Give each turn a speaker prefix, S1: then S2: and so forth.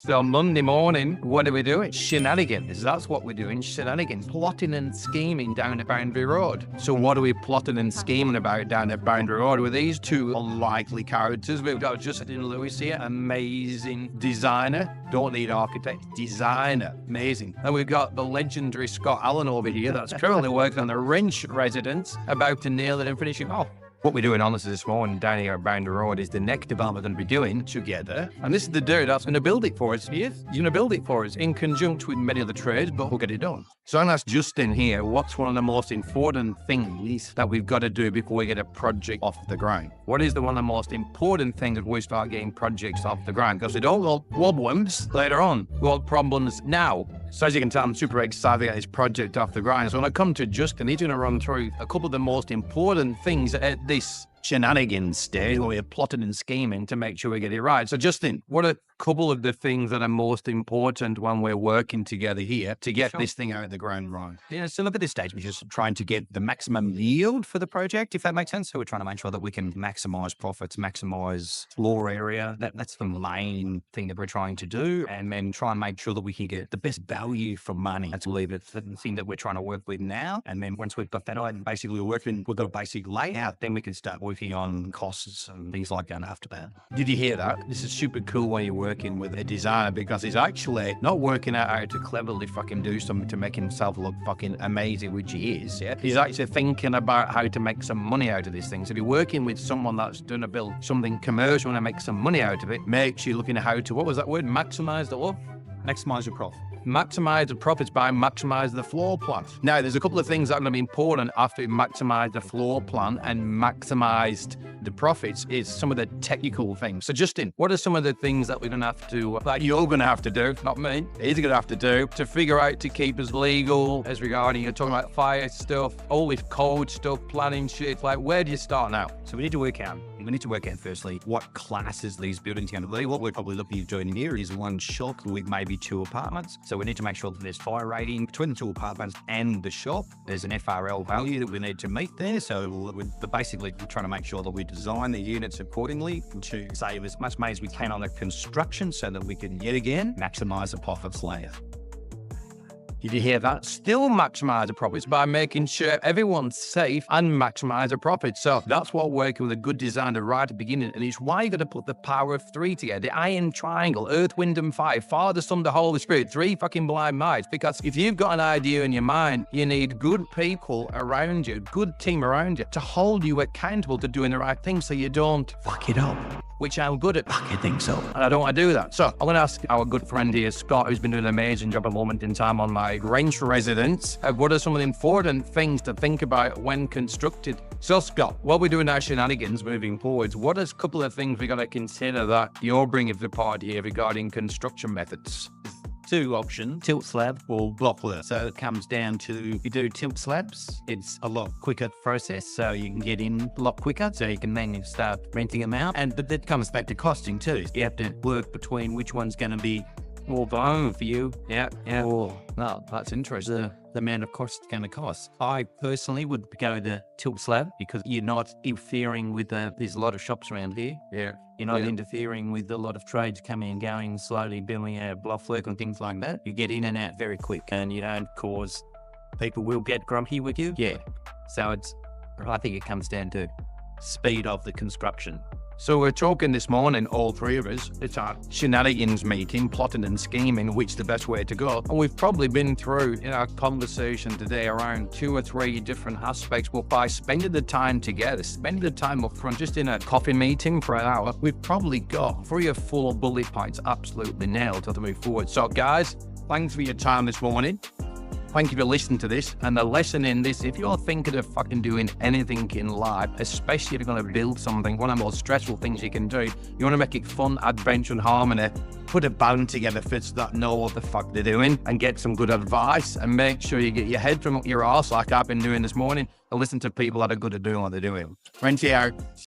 S1: So Monday morning, what are we doing? Shenanigans. That's what we're doing. Shenanigans. Plotting and scheming down at Boundary Road. So what are we plotting and scheming about down at Boundary Road with these two unlikely characters? We've got Justin Lewis here, amazing designer. Don't need architect, designer. Amazing. And we've got the legendary Scott Allen over here that's currently working on the Wrench residence, about to nail it and finish it off. What we're doing, honestly, this morning down here at Boundary Road is the next development we're going to be doing together. And this is the dude that's going to build it for us. He is. He's going to build it for us in conjunction with many other trades, but we'll get it done. So I'm going to ask Justin here, what's one of the most important things that we've got to do before we get a project off the ground? What is one of the most important things that we start getting projects off the ground? Because we don't want problems later on. We want problems now. So as you can tell, I'm super excited to get this project off the ground. So when I come to Justin, he's going to run through a couple of the most important things at this shenanigans stage where we're plotting and scheming to make sure we get it right. So Justin, what are a couple of the things that are most important when we're working together here to get this thing out of the ground right?
S2: Yeah, so look at this stage, we're just trying to get the maximum yield for the project, if that makes sense. So we're trying to make sure that we can maximize profits, maximize floor area. That's the main thing that we're trying to do. And then try and make sure that we can get the best value for money. That's really the thing that we're trying to work with now. And then once we've got that on, basically we're working with a basic layout, then we can start working on costs and things like that after that.
S1: Did you hear that? This is super cool when you're working with a designer, because he's actually not working out how to cleverly fucking do something to make himself look fucking amazing, which he is. Yeah, he's actually thinking about how to make some money out of this thing. So if you're working with someone that's going to build something commercial and make some money out of it, make sure you're looking at how to, what was that word? Maximize the what?
S2: Maximize your profit.
S1: Maximize the profits by maximize the floor plan. Now, there's a couple of things that are going to be important after you maximize the floor plan and maximized the profits is some of the technical things. So Justin, what are some of the things that we're going to have to, that you're going to have to do, not me, he's going to have to do to figure out to keep us legal as regarding, you're talking about fire stuff, all this code stuff, planning shit, like where do you start now?
S2: So we need to work out firstly what classes these buildings are going to be. What we're probably looking at doing here is one shop with maybe 2 apartments. So we need to make sure that there's fire rating between the 2 apartments and the shop. There's an FRL value that we need to meet there. So we're basically trying to make sure that we design the units accordingly to save as much money as we can on the construction so that we can yet again maximize the profits later.
S1: Did you hear that? Still maximize the profits by making sure everyone's safe and maximize the profits. So that's what working with a good designer right at the beginning. And it's why you got to put the power of 3 together. The iron triangle, earth, wind, and fire, Father, Son, the Holy Spirit, 3 fucking blind mice. Because if you've got an idea in your mind, you need good people around you, good team around you to hold you accountable to doing the right thing so you don't fuck it up. Which I'm good at.
S2: I think so.
S1: And I don't want to do that. So I'm going to ask our good friend here, Scott, who's been doing an amazing job at the moment in time on my Wrench residence. What are some of the important things to think about when constructed? So Scott, what we're doing now, shenanigans moving forwards, what is a couple of things we got to consider that you're bringing to the party here regarding construction methods?
S2: 2 options, tilt slab or block work. So it comes down to, you do tilt slabs, it's a lot quicker process, so you can get in a lot quicker, so you can then start renting them out. And that comes back to costing too. You have to work between which one's going to be more viable for you.
S1: Yeah.
S2: Or, no, that's interesting. The amount of cost it's going to cost. I personally would go the tilt slab because you're not interfering with there's a lot of shops around here.
S1: Yeah.
S2: You're not interfering with a lot of trades coming and going, slowly building out bluff work and things like that. You get in and out very quick and you don't cause people will get grumpy with you.
S1: Yeah.
S2: So I think it comes down to speed of the construction.
S1: So we're talking this morning, all 3 of us, it's our shenanigans meeting, plotting and scheming, which is the best way to go. And we've probably been through in our conversation today around 2 or 3 different aspects. But by spending the time together, spending the time up front, just in a coffee meeting for an hour, we've probably got 3 or 4 bullet points absolutely nailed to move forward. So guys, thanks for your time this morning. Thank you for listening to this. And the lesson in this, if you're thinking of fucking doing anything in life, especially if you're going to build something, one of the most stressful things you can do, you want to make it fun, adventure, and harmony, put a band together for that know what the fuck they're doing and get some good advice and make sure you get your head from up your arse like I've been doing this morning and listen to people that are good at doing what they're doing. Renty out.